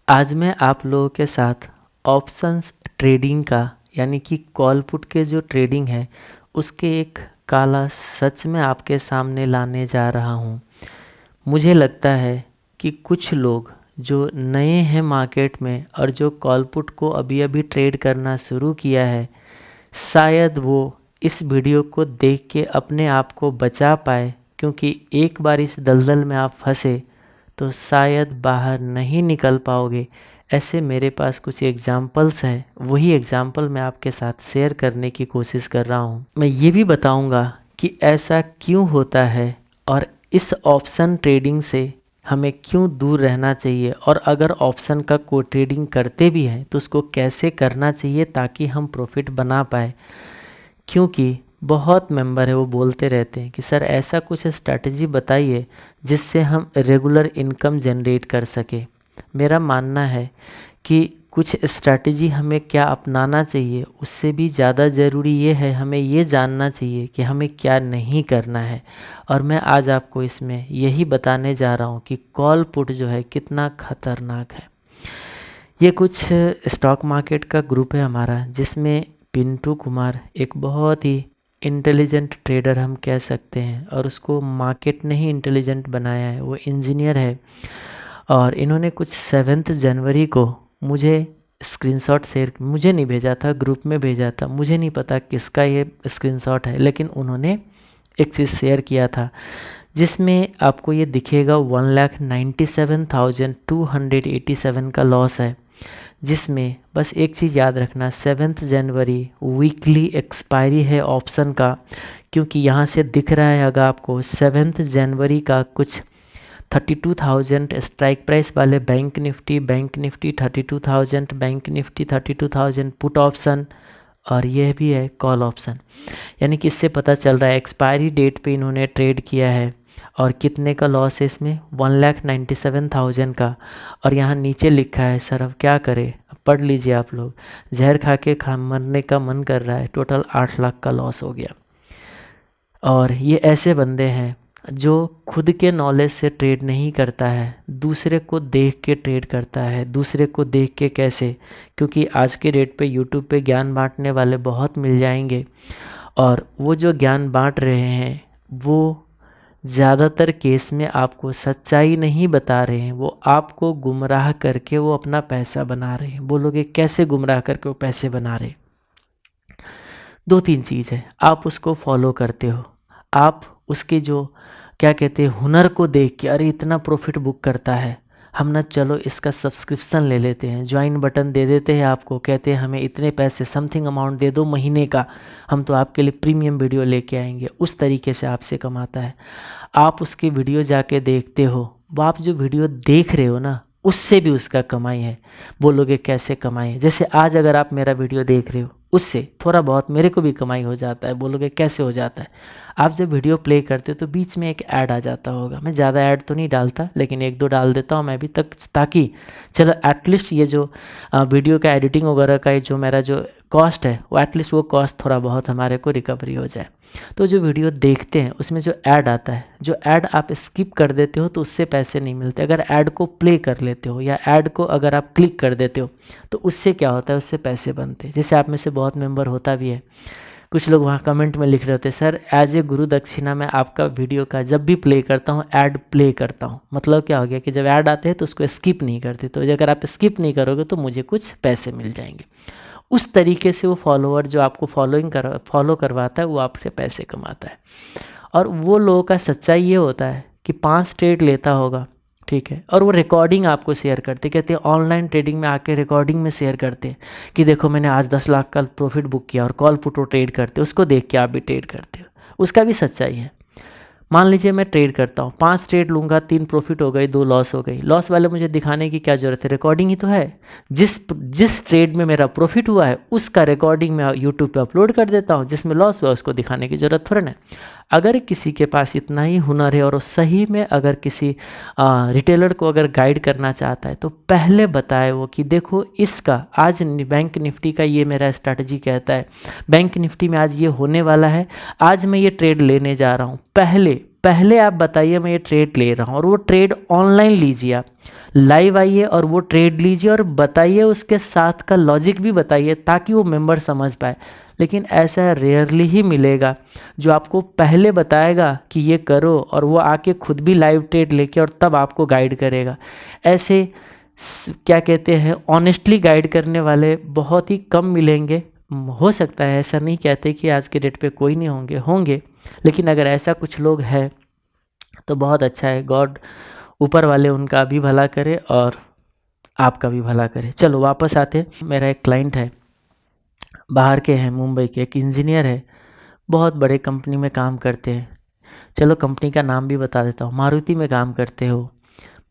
आज मैं आप लोगों के साथ ऑप्शंस ट्रेडिंग का यानी कि कॉल पुट के जो ट्रेडिंग है उसके एक काला सच में आपके सामने लाने जा रहा हूँ। मुझे लगता है कि कुछ लोग जो नए हैं मार्केट में और जो कॉल पुट को अभी अभी ट्रेड करना शुरू किया है, शायद वो इस वीडियो को देख के अपने आप को बचा पाए, क्योंकि एक बार इस दलदल में आप फंसे तो शायद बाहर नहीं निकल पाओगे। ऐसे मेरे पास कुछ एग्जाम्पल्स हैं, वही एग्जाम्पल मैं आपके साथ शेयर करने की कोशिश कर रहा हूँ। मैं ये भी बताऊँगा कि ऐसा क्यों होता है और इस ऑप्शन ट्रेडिंग से हमें क्यों दूर रहना चाहिए, और अगर ऑप्शन का कोई ट्रेडिंग करते भी हैं तो उसको कैसे करना चाहिए ताकि हम प्रॉफिट बना पाए। क्योंकि बहुत मेंबर है वो बोलते रहते हैं कि सर ऐसा कुछ स्ट्रैटेजी बताइए जिससे हम रेगुलर इनकम जनरेट कर सके। मेरा मानना है कि कुछ स्ट्रैटेजी हमें क्या अपनाना चाहिए, उससे भी ज़्यादा ज़रूरी ये है हमें ये जानना चाहिए कि हमें क्या नहीं करना है। और मैं आज आपको इसमें यही बताने जा रहा हूँ कि कॉल पुट जो है कितना खतरनाक है। ये कुछ स्टॉक मार्केट का ग्रुप है हमारा, जिसमें पिंटू कुमार एक बहुत ही इंटेलिजेंट ट्रेडर हम कह सकते हैं, और उसको मार्केट ने ही इंटेलिजेंट बनाया है। वो इंजीनियर है और इन्होंने कुछ 7 जनवरी को मुझे स्क्रीनशॉट शेयर, मुझे नहीं भेजा था, ग्रुप में भेजा था। मुझे नहीं पता किसका ये स्क्रीनशॉट है, लेकिन उन्होंने एक चीज़ शेयर किया था जिसमें आपको ये दिखेगा 1,97,287 का लॉस है। जिसमें बस एक चीज़ याद रखना, 7 जनवरी वीकली एक्सपायरी है ऑप्शन का, क्योंकि यहाँ से दिख रहा है अगर आपको 7 जनवरी का कुछ 32,000 स्ट्राइक प्राइस वाले bank Nifty 32,000, bank Nifty 32,000 put option, और यह भी है कॉल ऑप्शन। यानी कि इससे पता चल रहा है एक्सपायरी डेट पे इन्होंने ट्रेड किया है। और कितने का लॉस है इसमें? 1,97,000 का। और यहाँ नीचे लिखा है, सर अब क्या करें, अब पढ़ लीजिए आप लोग, जहर खा के मरने का मन कर रहा है, टोटल 8 लाख का लॉस हो गया। और ये ऐसे बंदे हैं जो खुद के नॉलेज से ट्रेड नहीं करता है, दूसरे को देख के ट्रेड करता है। दूसरे को देख के कैसे? क्योंकि आज के डेट पे यूट्यूब पे ज्ञान बांटने वाले बहुत मिल जाएंगे, और वो जो ज्ञान बांट रहे हैं वो ज़्यादातर केस में आपको सच्चाई नहीं बता रहे हैं, वो आपको गुमराह करके वो अपना पैसा बना रहे हैं। बोलोगे कैसे गुमराह करके वो पैसे बना रहे? 2-3 चीज़ है, आप उसको फॉलो करते हो, आप उसके जो क्या कहते हैं हुनर को देख के, अरे इतना प्रॉफिट बुक करता है, हम ना चलो इसका सब्सक्रिप्शन ले लेते हैं, ज्वाइन बटन दे देते हैं आपको, कहते हैं हमें इतने पैसे समथिंग अमाउंट दे दो महीने का, हम तो आपके लिए प्रीमियम वीडियो लेके आएंगे। उस तरीके से आपसे कमाता है। आप उसकी वीडियो जाके देखते हो, वो आप जो वीडियो देख रहे हो ना उससे भी उसका कमाई है। बोलोगे कैसे कमाई है? जैसे आज अगर आप मेरा वीडियो देख रहे हो, उससे थोड़ा बहुत मेरे को भी कमाई हो जाता है। बोलोगे कैसे हो जाता है? आप जब वीडियो प्ले करते हो तो बीच में एक ऐड आ जाता होगा। मैं ज़्यादा ऐड तो नहीं डालता, लेकिन 1-2 डाल देता हूँ मैं भी तक, ताकि चलो एटलीस्ट ये जो वीडियो का एडिटिंग वगैरह का जो मेरा जो कॉस्ट है, वो एटलीस्ट वो कॉस्ट थोड़ा बहुत हमारे को रिकवरी हो जाए। तो जो वीडियो देखते हैं उसमें जो ऐड आता है, जो ऐड आप स्किप कर देते हो तो उससे पैसे नहीं मिलते। अगर ऐड को प्ले कर लेते हो या ऐड को अगर आप क्लिक कर देते हो तो उससे क्या होता है, उससे पैसे बनते हैं। जैसे आप में से बहुत मेंबर होता भी है, कुछ लोग वहाँ कमेंट में लिख रहे होते हैं, सर एज ए गुरु दक्षिणा मैं आपका वीडियो का जब भी प्ले करता हूँ ऐड प्ले करता हूँ। मतलब क्या हो गया कि जब ऐड आते हैं तो उसको स्किप नहीं करते, तो अगर आप स्किप नहीं करोगे तो मुझे कुछ पैसे मिल जाएंगे। उस तरीके से वो फॉलोअर जो आपको फॉलो करवाता है वो आपसे पैसे कमाता है। और वो लोगों का सच्चाई ये होता है कि 5 ट्रेड लेता होगा, ठीक है, और वो रिकॉर्डिंग आपको शेयर करते, कहते हैं ऑनलाइन ट्रेडिंग में आके रिकॉर्डिंग में शेयर करते हैं कि देखो मैंने आज 10 लाख का प्रॉफिट बुक किया, और कॉल पुट वो ट्रेड करते, उसको देख के आप भी ट्रेड करते हो। उसका भी सच्चाई है। मान लीजिए मैं ट्रेड करता हूँ, 5 ट्रेड लूँगा, 3 प्रॉफिट हो गई, 2 लॉस हो गई। लॉस वाले मुझे दिखाने की क्या ज़रूरत है, रिकॉर्डिंग ही तो है। जिस ट्रेड में मेरा प्रॉफिट हुआ है उसका रिकॉर्डिंग मैं यूट्यूब पे अपलोड कर देता हूँ, जिसमें लॉस हुआ उसको दिखाने की ज़रूरत थोड़ा ना। अगर किसी के पास इतना ही हुनर है और वो सही में अगर किसी रिटेलर को अगर गाइड करना चाहता है तो पहले बताए वो कि देखो इसका आज बैंक निफ्टी का ये मेरा स्ट्रैटेजी कहता है, बैंक निफ्टी में आज ये होने वाला है, आज मैं ये ट्रेड लेने जा रहा हूँ। पहले आप बताइए मैं ये ट्रेड ले रहा हूँ, और वो ट्रेड ऑनलाइन लीजिए आप। लाइव आइए और वो ट्रेड लीजिए और बताइए, उसके साथ का लॉजिक भी बताइए ताकि वो मेंबर समझ पाए। लेकिन ऐसा रेयरली ही मिलेगा जो आपको पहले बताएगा कि ये करो और वो आके खुद भी लाइव ट्रेड लेके और तब आपको गाइड करेगा। ऐसे क्या कहते हैं ऑनेस्टली गाइड करने वाले बहुत ही कम मिलेंगे। हो सकता है, ऐसा नहीं कहते कि आज के डेट पे कोई नहीं होंगे, लेकिन अगर ऐसा कुछ लोग हैं तो बहुत अच्छा है। गॉड ऊपर वाले उनका भी भला करे और आपका भी भला करे। चलो वापस आते। मेरा एक क्लाइंट है, बाहर के हैं, मुंबई के, एक इंजीनियर है, बहुत बड़े कंपनी में काम करते हैं। चलो कंपनी का नाम भी बता देता हूँ, मारुति में काम करते हो।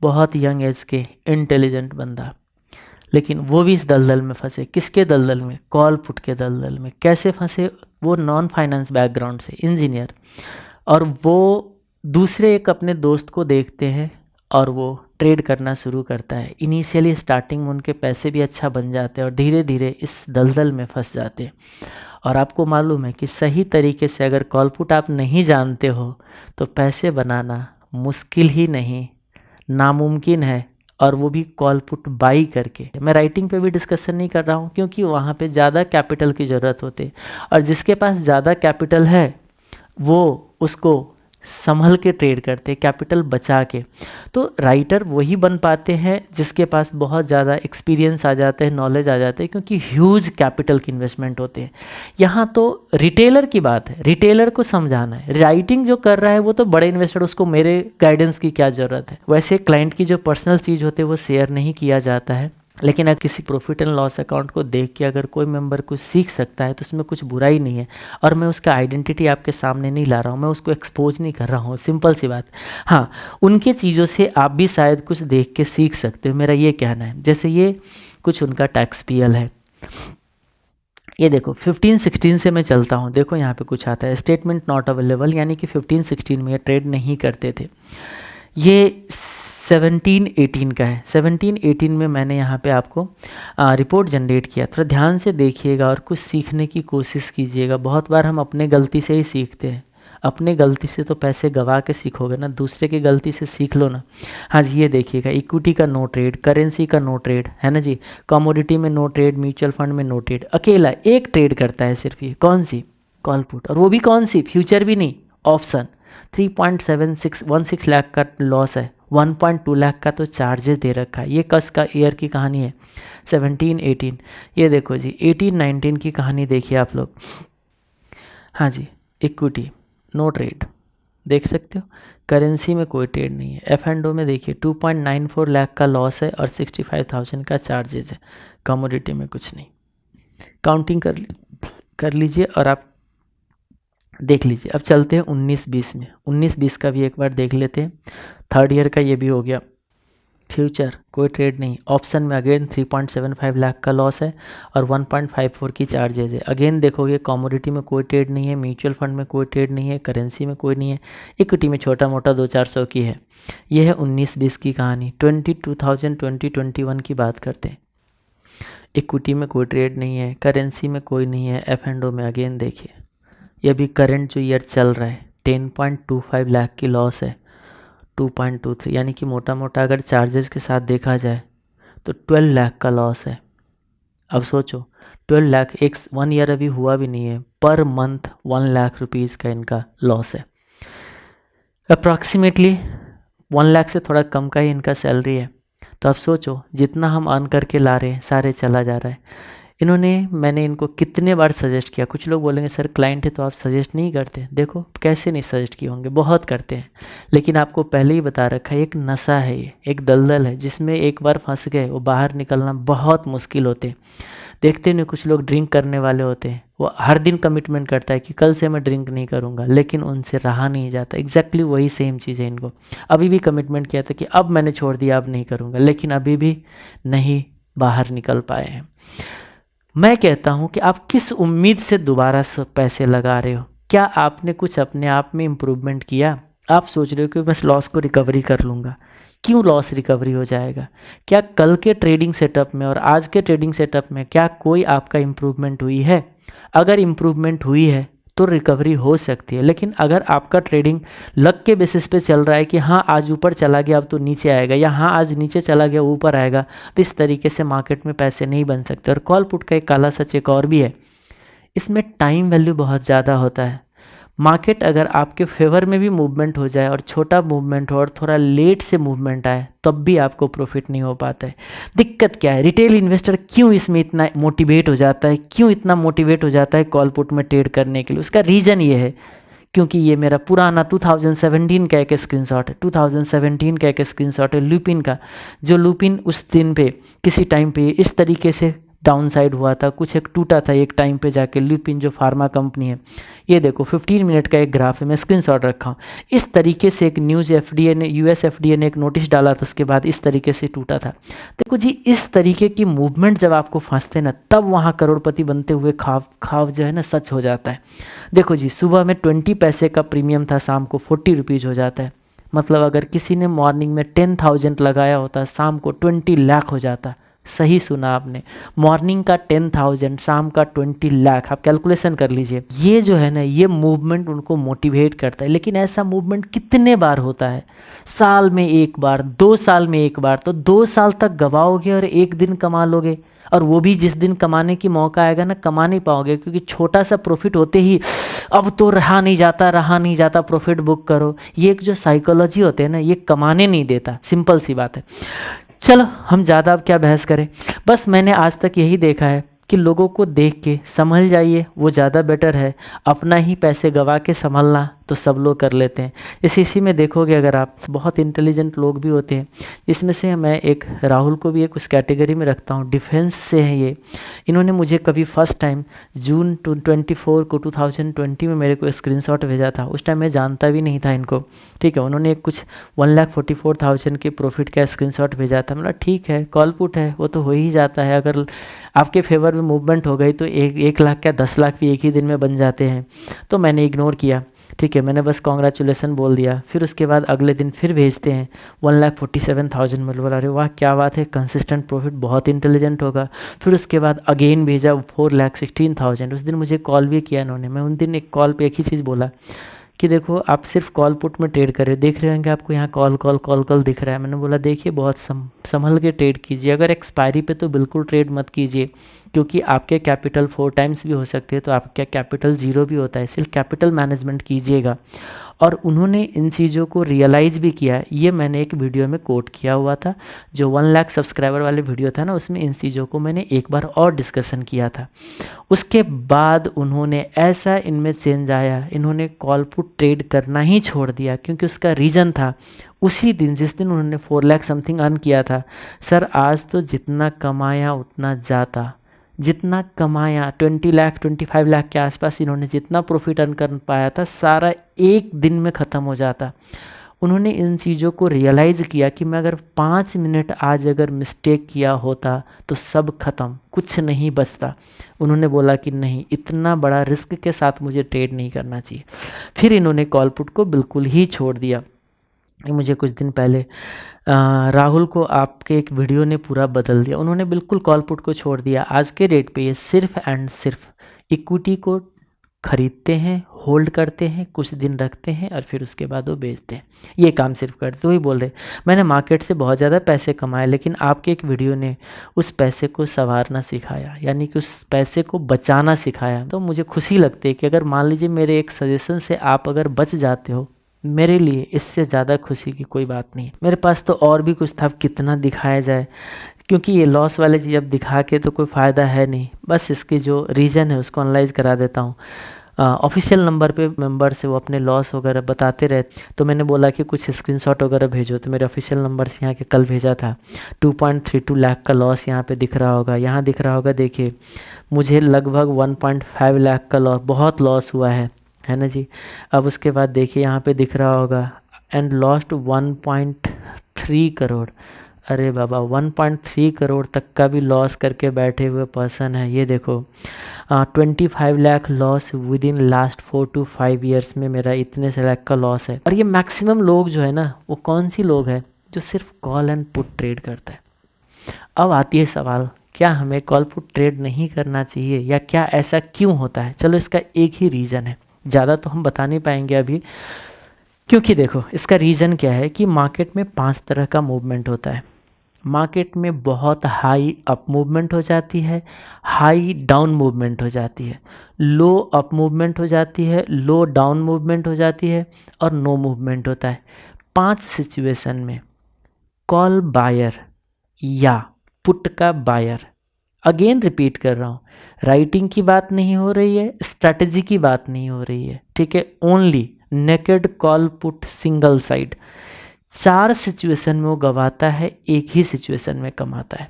बहुत यंग एज के इंटेलिजेंट बंदा, लेकिन वो भी इस दलदल में फंसे। किसके दलदल में? कॉल पुट के दलदल में। कैसे फंसे? वो नॉन फाइनेंस बैकग्राउंड से इंजीनियर, और वो दूसरे एक अपने दोस्त को देखते हैं और वो ट्रेड करना शुरू करता है। इनिशियली स्टार्टिंग में उनके पैसे भी अच्छा बन जाते हैं और धीरे धीरे इस दलदल में फंस जाते हैं। और आपको मालूम है कि सही तरीके से अगर कॉल पुट आप नहीं जानते हो तो पैसे बनाना मुश्किल ही नहीं, नामुमकिन है, और वो भी कॉल पुट बाई करके। मैं राइटिंग पे भी डिस्कशन नहीं कर रहा हूँ क्योंकि वहाँ पे ज़्यादा कैपिटल की ज़रूरत होती है, और जिसके पास ज़्यादा कैपिटल है वो उसको संभल के ट्रेड करते हैं, कैपिटल बचा के। तो राइटर वही बन पाते हैं जिसके पास बहुत ज़्यादा एक्सपीरियंस आ जाता है, नॉलेज आ जाता है, क्योंकि ह्यूज कैपिटल की इन्वेस्टमेंट होते हैं। यहाँ तो रिटेलर की बात है, रिटेलर को समझाना है। राइटिंग जो कर रहा है वो तो बड़े इन्वेस्टर, उसको मेरे गाइडेंस की क्या ज़रूरत है। वैसे क्लाइंट की जो पर्सनल चीज़ होती है वो शेयर नहीं किया जाता है, लेकिन अगर किसी प्रॉफिट एंड लॉस अकाउंट को देख के अगर कोई मेंबर कुछ सीख सकता है तो उसमें कुछ बुराई नहीं है। और मैं उसका आइडेंटिटी आपके सामने नहीं ला रहा हूँ, मैं उसको एक्सपोज नहीं कर रहा हूँ, सिंपल सी बात। हाँ, उनके चीज़ों से आप भी शायद कुछ देख के सीख सकते हो, मेरा ये कहना है। जैसे ये कुछ उनका टैक्स पीएल है, ये देखो 15-16 से मैं चलता हूँ। देखो यहाँ पे कुछ आता है, स्टेटमेंट नॉट अवेलेबल, यानी कि 15-16 में ये ट्रेड नहीं करते थे। ये 17-18 का है। 17-18 में मैंने यहाँ पे आपको रिपोर्ट जनरेट किया। थोड़ा ध्यान से देखिएगा और कुछ सीखने की कोशिश कीजिएगा। बहुत बार हम अपने गलती से ही सीखते हैं। अपने गलती से तो पैसे गवा के सीखोगे ना, दूसरे की गलती से सीख लो ना। हाँ जी, ये देखिएगा, इक्विटी का नो ट्रेड, करेंसी का नो ट्रेड, है ना जी, कमोडिटी में नो ट्रेड, म्यूचुअल फंड में नो ट्रेड। अकेला एक ट्रेड करता है सिर्फ, ये कौन सी? कॉल पुट, और वो भी कौन सी? फ्यूचर भी नहीं, ऑप्शन। 3.7616 लाख का लॉस है, 1.2 लाख का तो चार्जेस दे रखा है। ये कस का ईयर की कहानी है, 17-18। ये देखो जी 18-19 की कहानी देखिए आप लोग। हाँ जी, इक्विटी नो ट्रेड देख सकते हो, करेंसी में कोई ट्रेड नहीं है। F&O में देखिए 2.94 लाख का लॉस है और 65,000 का चार्जेस है। कमोडिटी में कुछ नहीं। काउंटिंग कर लीजिए और आप देख लीजिए। अब चलते हैं 19-20 में। 19-20 का भी एक बार देख लेते हैं। थर्ड ईयर का ये भी हो गया। फ्यूचर कोई ट्रेड नहीं। ऑप्शन में अगेन 3.75 लाख का लॉस है और 1.54 की चार्जेज है। अगेन देखोगे कमोडिटी में कोई ट्रेड नहीं है, म्यूचुअल फंड में कोई ट्रेड नहीं है, करेंसी में कोई नहीं है, इक्विटी में छोटा मोटा 200-400 की है। ये है 19-20 की कहानी। 2021 की बात करते हैं। इक्विटी में कोई ट्रेड नहीं है, करेंसी में कोई नहीं है, F&O में अगेन देखिए ये भी करंट जो ईयर चल रहा है 10.25 लाख की लॉस है, 2.23, यानी कि मोटा मोटा अगर चार्जेस के साथ देखा जाए तो 12 लाख का लॉस है। अब सोचो 12 लाख, 1 ईयर अभी हुआ भी नहीं है, पर मंथ 1 लाख रुपीज़ का इनका लॉस है। अप्रॉक्सीमेटली 1 लाख से थोड़ा कम का ही इनका सैलरी है। तो अब सोचो जितना हम अर्न करके ला रहे हैं सारे चला जा रहा है। मैंने इनको कितने बार सजेस्ट किया। कुछ लोग बोलेंगे सर क्लाइंट है तो आप सजेस्ट नहीं करते। देखो कैसे नहीं सजेस्ट किए होंगे, बहुत करते हैं, लेकिन आपको पहले ही बता रखा है एक नशा है, ये एक दलदल है जिसमें एक बार फंस गए वो बाहर निकलना बहुत मुश्किल होते हैं। देखते नहीं, कुछ लोग ड्रिंक करने वाले होते हैं, वो हर दिन कमिटमेंट करता है कि कल से मैं ड्रिंक नहीं करूँगा, लेकिन उनसे रहा नहीं जाता। एग्जैक्टली वही सेम चीज़ है इनको। अभी भी कमिटमेंट किया था कि अब मैंने छोड़ दिया, अब नहीं करूँगा, लेकिन अभी भी नहीं बाहर निकल पाए हैं। मैं कहता हूं कि आप किस उम्मीद से दोबारा से पैसे लगा रहे हो? क्या आपने कुछ अपने आप में इम्प्रूवमेंट किया? आप सोच रहे हो कि बस लॉस को रिकवरी कर लूँगा। क्यों लॉस रिकवरी हो जाएगा? क्या कल के ट्रेडिंग सेटअप में और आज के ट्रेडिंग सेटअप में क्या कोई आपका इम्प्रूवमेंट हुई है? अगर इम्प्रूवमेंट हुई है तो रिकवरी हो सकती है। लेकिन अगर आपका ट्रेडिंग लक के बेसिस पे चल रहा है कि हाँ आज ऊपर चला गया अब तो नीचे आएगा, या हाँ आज नीचे चला गया ऊपर आएगा, तो इस तरीके से मार्केट में पैसे नहीं बन सकते। और कॉल पुट का एक काला सच एक और भी है, इसमें टाइम वैल्यू बहुत ज़्यादा होता है। मार्केट अगर आपके फेवर में भी मूवमेंट हो जाए और छोटा मूवमेंट हो और थोड़ा लेट से मूवमेंट आए तब भी आपको प्रॉफिट नहीं हो पाता है। दिक्कत क्या है, रिटेल इन्वेस्टर क्यों इसमें इतना मोटिवेट हो जाता है, क्यों इतना मोटिवेट हो जाता है कॉल पुट में ट्रेड करने के लिए? उसका रीज़न ये है क्योंकि ये मेरा पुराना 2017 का एक स्क्रीनशॉट है, 2017 का एक स्क्रीनशॉट है लुपिन का, जो लुपिन उस दिन पे किसी टाइम पे इस तरीके से डाउन साइड हुआ था, कुछ एक टूटा था एक टाइम पे जाके। लुपिन जो फार्मा कंपनी है, ये देखो 15 मिनट का एक ग्राफ है, मैं स्क्रीनशॉट रखा हूँ। इस तरीके से एक न्यूज़ एफडीए ने, यूएस एफडीए ने एक नोटिस डाला था, उसके बाद इस तरीके से टूटा था। देखो जी, इस तरीके की मूवमेंट जब आपको फंसते ना, तब वहाँ करोड़पति बनते हुए ख्वाब जो है ना सच हो जाता है। देखो जी, सुबह में 20 पैसे का प्रीमियम था, शाम को 40 रुपीज़ हो जाता है। मतलब अगर किसी ने मॉर्निंग में 10,000 लगाया होता, शाम को 20 लाख हो जाता। सही सुना आपने, मॉर्निंग का 10,000, शाम का 20 लाख। आप कैलकुलेशन कर लीजिए। ये जो है ना, ये मूवमेंट उनको मोटिवेट करता है। लेकिन ऐसा मूवमेंट कितने बार होता है? साल में एक बार, 2 साल में एक बार। तो 2 साल तक गवाओगे और एक दिन कमा लोगे, और वो भी जिस दिन कमाने की मौका आएगा ना, कमा नहीं पाओगे, क्योंकि छोटा सा प्रॉफिट होते ही अब तो रहा नहीं जाता, प्रॉफिट बुक करो। ये एक जो साइकोलॉजी होते हैं ना, ये कमाने नहीं देता। सिंपल सी बात है। चलो हम ज़्यादा अब क्या बहस करें, बस मैंने आज तक यही देखा है कि लोगों को देख के समझ जाइए, वो ज़्यादा बेटर है। अपना ही पैसे गवा के संभलना तो सब लोग कर लेते हैं। जैसे इसी में देखोगे, अगर आप, बहुत इंटेलिजेंट लोग भी होते हैं, इसमें से मैं एक राहुल को भी एक उस कैटेगरी में रखता हूँ, डिफेंस से हैं ये। इन्होंने मुझे कभी फर्स्ट टाइम जून 24 को 2020 में मेरे को स्क्रीनशॉट भेजा था। उस टाइम मैं जानता भी नहीं था इनको, ठीक है। उन्होंने कुछ 1,44,000 के प्रॉफिट का स्क्रीनशॉट भेजा था। मतलब ठीक है, कॉल पुट है, वो तो हो ही जाता है। अगर आपके फेवर में मूवमेंट हो गई तो 1 लाख क्या 10 लाख भी एक ही दिन में बन जाते हैं। तो मैंने इग्नोर किया, ठीक है। मैंने बस कॉन्ग्रेचुलेसन बोल दिया। फिर उसके बाद अगले दिन फिर भेजते हैं 1,47,000 में। बोला अरे वाह क्या बात है, कंसिस्टेंट प्रॉफिट, बहुत इंटेलिजेंट होगा। फिर उसके बाद अगेन भेजा 4,16,000। उस दिन मुझे कॉल भी किया इन्होंने। मैं उन दिन एक कॉल पे एक ही चीज़ बोला कि देखो आप सिर्फ कॉल पुट में ट्रेड कर रहे हो, देख रहे होंगे आपको यहाँ कॉल दिख रहा है। मैंने बोला देखिए बहुत संभल के ट्रेड कीजिए। अगर एक्सपायरी पे तो बिल्कुल ट्रेड मत कीजिए, क्योंकि आपके कैपिटल 4 टाइम्स भी हो सकते हैं, तो आपका कैपिटल 0 भी होता है। सिर्फ कैपिटल मैनेजमेंट कीजिएगा। और उन्होंने इन चीज़ों को रियलाइज़ भी किया। ये मैंने एक वीडियो में कोट किया हुआ था, जो 1 लाख सब्सक्राइबर वाले वीडियो था ना, उसमें इन चीज़ों को मैंने एक बार और डिस्कशन किया था। उसके बाद उन्होंने ऐसा इनमें चेंज आया, इन्होंने कॉल पुट ट्रेड करना ही छोड़ दिया। क्योंकि उसका रीज़न था, उसी दिन जिस दिन उन्होंने 4 लाख समथिंग अर्न किया था, सर आज तो जितना कमाया उतना जाता, जितना कमाया 20 लाख 25 लाख के आसपास इन्होंने जितना प्रॉफिट अर्न कर पाया था, सारा एक दिन में ख़त्म हो जाता। उन्होंने इन चीज़ों को रियलाइज़ किया कि मैं अगर 5 मिनट आज अगर मिस्टेक किया होता तो सब खत्म, कुछ नहीं बचता। उन्होंने बोला कि नहीं, इतना बड़ा रिस्क के साथ मुझे ट्रेड नहीं करना चाहिए। फिर इन्होंने कॉल पुट को बिल्कुल ही छोड़ दिया। मुझे कुछ दिन पहले राहुल को आपके एक वीडियो ने पूरा बदल दिया। उन्होंने बिल्कुल कॉल पुट को छोड़ दिया। आज के रेट पे ये सिर्फ एंड सिर्फ इक्विटी को खरीदते हैं, होल्ड करते हैं, कुछ दिन रखते हैं और फिर उसके बाद वो बेचते हैं। ये काम सिर्फ करते। तो ही बोल रहे मैंने मार्केट से बहुत ज़्यादा पैसे कमाए, लेकिन आपके एक वीडियो ने उस पैसे को संवारना सिखाया, यानी कि उस पैसे को बचाना सिखाया। तो मुझे खुशी लगती है कि अगर मान लीजिए मेरे एक सजेशन से आप अगर बच जाते हो, मेरे लिए इससे ज़्यादा खुशी की कोई बात नहीं। मेरे पास तो और भी कुछ था, कितना दिखाया जाए, क्योंकि ये लॉस वाले चीज़ अब दिखा के तो कोई फ़ायदा है नहीं। बस इसके जो रीज़न है उसको एनालाइज करा देता हूँ। ऑफिशियल नंबर पे मेंबर से वो अपने लॉस वगैरह बताते रहे, तो मैंने बोला कि कुछ स्क्रीनशॉट वगैरह भेजो। तो मेरे ऑफिशियल नंबर से यहाँ के कल भेजा था। 2.32 लाख का लॉस यहाँ पे दिख रहा होगा, यहाँ दिख रहा होगा। देखिए मुझे लगभग 1.5 लाख का लॉस, बहुत लॉस हुआ है ना जी। अब उसके बाद देखिए यहाँ पे दिख रहा होगा एंड लॉस्ट 1.3 करोड़। अरे बाबा 1.3 करोड़ तक का भी लॉस करके बैठे हुए पर्सन है। ये देखो 25 lakh loss with in last 4 to 5 years में मेरा इतने से लाख का लॉस है। और ये मैक्सिमम लोग जो है ना, वो कौन सी लोग हैं जो सिर्फ कॉल एंड पुट ट्रेड करता है। अब आती है सवाल, क्या हमें कॉल पुट ट्रेड नहीं करना चाहिए, या क्या ऐसा क्यों होता है? चलो इसका एक ही रीज़न है, ज़्यादा तो हम बता नहीं पाएंगे अभी, क्योंकि देखो इसका रीज़न क्या है कि मार्केट में 5 तरह का मूवमेंट होता है। मार्केट में बहुत हाई अप मूवमेंट हो जाती है, हाई डाउन मूवमेंट हो जाती है, लो अप मूवमेंट हो जाती है, लो डाउन मूवमेंट हो जाती है और नो मूवमेंट होता है। 5 सिचुएशन में कॉल बायर या पुट का बायर, अगेन रिपीट कर रहा हूँ, राइटिंग की बात नहीं हो रही है, स्ट्रैटेजी की बात नहीं हो रही है, ठीक है, only naked call put single side. 4 situation में वो गवाता है, एक ही सिचुएशन में कमाता है।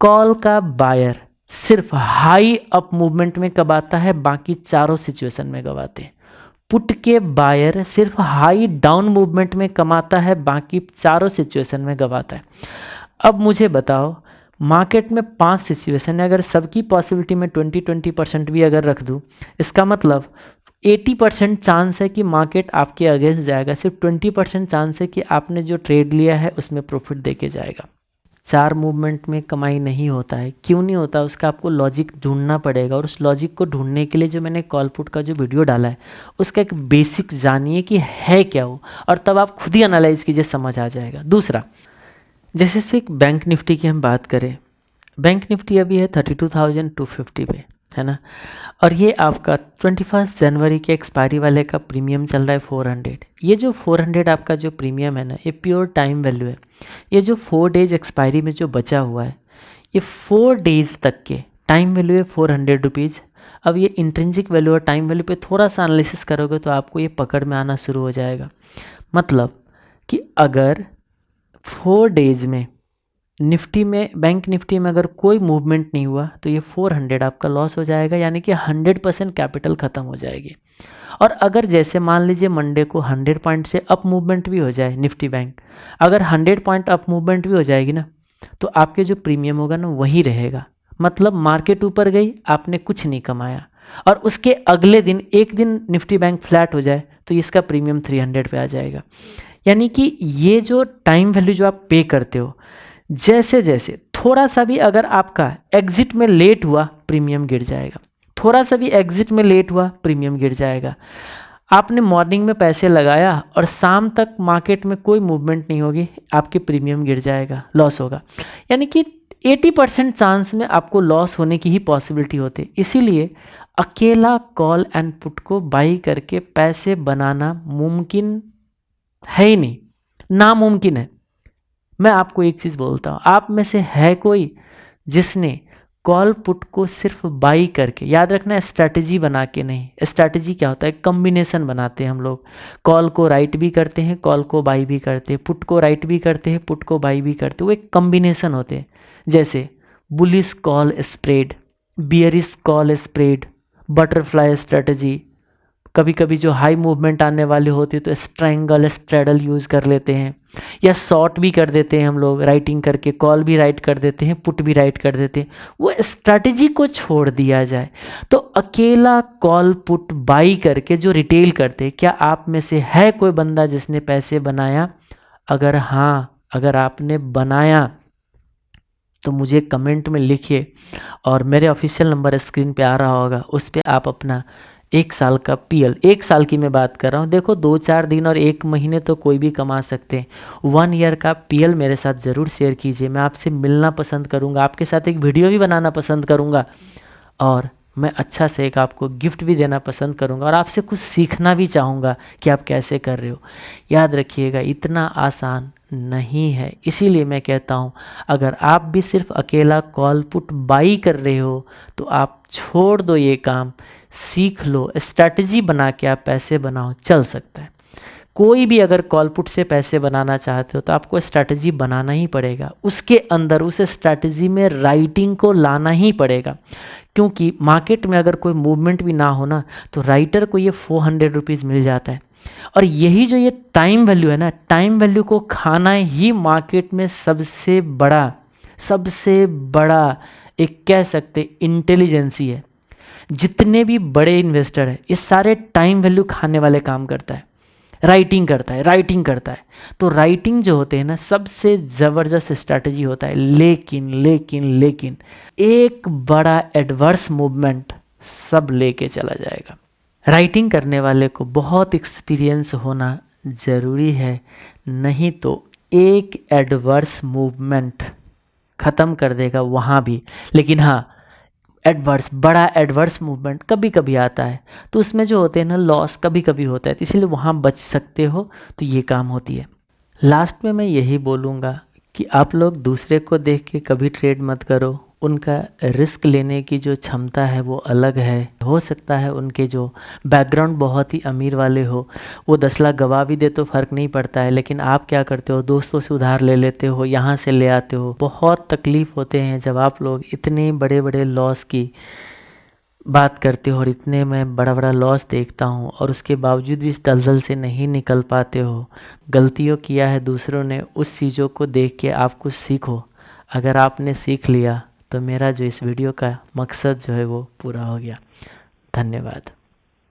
कॉल का बायर सिर्फ हाई अप मूवमेंट में कमाता है, बाकी चारों सिचुएशन में गवाते हैं। पुट के बायर सिर्फ हाई डाउन मूवमेंट में कमाता है, बाकी चारों सिचुएशन में गवाता है। अब मुझे बताओ, मार्केट में 5 सिचुएशन है, अगर सबकी पॉसिबिलिटी में 20% भी अगर रख दूँ, इसका मतलब 80% चांस है कि मार्केट आपके अगेंस्ट जाएगा, सिर्फ 20% चांस है कि आपने जो ट्रेड लिया है उसमें प्रॉफिट देके जाएगा। 4 मूवमेंट में कमाई नहीं होता है। क्यों नहीं होता, उसका आपको लॉजिक ढूंढना पड़ेगा, और उस लॉजिक को ढूंढने के लिए जो मैंने कॉल पुट का जो वीडियो डाला है उसका एक बेसिक जानिए कि है क्या वो, और तब आप खुद ही एनालाइज कीजिए, समझ आ जाएगा। दूसरा, जैसे से बैंक निफ्टी की हम बात करें, बैंक निफ्टी अभी है 32,250 पे, है ना, और ये आपका 21 जनवरी के एक्सपायरी वाले का प्रीमियम चल रहा है 400। ये जो 400 आपका जो प्रीमियम है ना, ये प्योर टाइम वैल्यू है। ये जो 4 डेज एक्सपायरी में जो बचा हुआ है, ये 4 डेज तक के टाइम वैल्यू है 400 रुपीज़। अब ये इंट्रिंसिक वैल्यू और टाइम वैल्यू पे थोड़ा सा एनालिसिस करोगे तो आपको ये पकड़ में आना शुरू हो जाएगा। मतलब कि अगर 4 डेज में निफ्टी में, बैंक निफ्टी में अगर कोई मूवमेंट नहीं हुआ तो ये 400 आपका लॉस हो जाएगा, यानी कि 100% कैपिटल ख़त्म हो जाएगी। और अगर जैसे मान लीजिए मंडे को 100 पॉइंट से अप मूवमेंट भी हो जाए निफ्टी बैंक, अगर 100 पॉइंट अप मूवमेंट भी हो जाएगी ना, तो आपके जो प्रीमियम होगा ना वही रहेगा। मतलब मार्केट ऊपर गई, आपने कुछ नहीं कमाया, और उसके अगले दिन एक दिन निफ्टी बैंक फ्लैट हो जाए तो इसका प्रीमियम 300 पे आ जाएगा। यानी कि ये जो टाइम वैल्यू जो आप पे करते हो, जैसे जैसे थोड़ा सा भी अगर आपका एग्जिट में लेट हुआ प्रीमियम गिर जाएगा, थोड़ा सा भी एग्जिट में लेट हुआ प्रीमियम गिर जाएगा। आपने मॉर्निंग में पैसे लगाया और शाम तक मार्केट में कोई मूवमेंट नहीं होगी, आपके प्रीमियम गिर जाएगा, लॉस होगा। यानी कि 80% चांस में आपको लॉस होने की ही पॉसिबिलिटी होती है। इसीलिए अकेला कॉल एंड पुट को बाई करके पैसे बनाना मुमकिन है ही नहीं, नामुमकिन है। मैं आपको एक चीज़ बोलता हूँ, आप में से है कोई जिसने कॉल पुट को सिर्फ बाई करके, याद रखना स्ट्रैटेजी बना के नहीं, स्ट्रैटेजी क्या होता है, कॉम्बिनेशन बनाते हैं हम लोग, कॉल को राइट भी करते हैं, कॉल को बाई भी करते हैं, पुट को राइट भी करते हैं, पुट को बाई भी करते हैं, वो एक कॉम्बिनेशन होते हैं। जैसे bullish call spread, bearish call spread, butterfly strategy, कभी कभी जो हाई मूवमेंट आने वाले होते हैं तो स्ट्रैंगल स्ट्रेडल यूज़ कर लेते हैं, या शॉर्ट भी कर देते हैं हम लोग, राइटिंग करके कॉल भी राइट कर देते हैं, पुट भी राइट कर देते हैं। वो स्ट्रैटेजी को छोड़ दिया जाए तो अकेला कॉल पुट बाई करके जो रिटेल करते हैं, क्या आप में से है कोई बंदा जिसने पैसे बनाया? अगर हाँ, अगर आपने बनाया तो मुझे कमेंट में लिखिए, और मेरे ऑफिशियल नंबर स्क्रीन पे आ रहा होगा, उस पर आप अपना 1 साल का पीएल, 1 साल की मैं बात कर रहा हूँ, देखो 2-4 दिन और 1 महीने तो कोई भी कमा सकते हैं। 1 ईयर का पीएल मेरे साथ ज़रूर शेयर कीजिए, मैं आपसे मिलना पसंद करूँगा, आपके साथ एक वीडियो भी बनाना पसंद करूँगा, और मैं अच्छा से एक आपको गिफ्ट भी देना पसंद करूँगा, और आपसे कुछ सीखना भी चाहूँगा कि आप कैसे कर रहे हो। याद रखिएगा, इतना आसान नहीं है। इसीलिए मैं कहता हूँ, अगर आप भी सिर्फ अकेला कॉल पुट बाई कर रहे हो तो आप छोड़ दो ये काम, सीख लो, स्ट्रैटेजी बना के आप पैसे बनाओ, चल सकता है। कोई भी अगर कॉल पुट से पैसे बनाना चाहते हो तो आपको स्ट्रैटेजी बनाना ही पड़ेगा, उसके अंदर उस स्ट्रैटेजी में राइटिंग को लाना ही पड़ेगा, क्योंकि मार्केट में अगर कोई मूवमेंट भी ना हो ना तो राइटर को ये 400 रुपीज़ मिल जाता है। और यही जो ये टाइम वैल्यू है ना, टाइम वैल्यू को खाना ही मार्केट में सबसे बड़ा एक कह सकते इंटेलिजेंसी है। जितने भी बड़े इन्वेस्टर हैं ये सारे टाइम वैल्यू खाने वाले काम करता है, राइटिंग करता है। तो राइटिंग जो होते हैं ना, सबसे ज़बरदस्त स्ट्रैटेजी होता है। लेकिन एक बड़ा एडवर्स मूवमेंट सब लेके चला जाएगा। राइटिंग करने वाले को बहुत एक्सपीरियंस होना ज़रूरी है, नहीं तो एक एडवर्स मूवमेंट ख़त्म कर देगा वहाँ भी। लेकिन हाँ, बड़ा एडवर्स मूवमेंट कभी कभी आता है, तो उसमें जो होते हैं ना लॉस कभी कभी होता है, तो इसलिए वहाँ बच सकते हो तो ये काम होती है। लास्ट में मैं यही बोलूँगा कि आप लोग दूसरे को देख के कभी ट्रेड मत करो। उनका रिस्क लेने की जो क्षमता है वो अलग है। हो सकता है उनके जो बैकग्राउंड बहुत ही अमीर वाले हो, वो 10 लाख गवा भी दे तो फ़र्क नहीं पड़ता है, लेकिन आप क्या करते हो, दोस्तों से उधार ले लेते हो, यहाँ से ले आते हो। बहुत तकलीफ़ होते हैं जब आप लोग इतने बड़े बड़े लॉस की बात करते हो, और इतने मैं बड़ा बड़ा लॉस देखता हूँ और उसके बावजूद भी इस दलदल से नहीं निकल पाते हो। गलतियों किया है दूसरों ने, उस चीज़ों को देख के आप कुछ सीखो। अगर आपने सीख लिया तो मेरा जो इस वीडियो का मकसद जो है वो पूरा हो गया। धन्यवाद।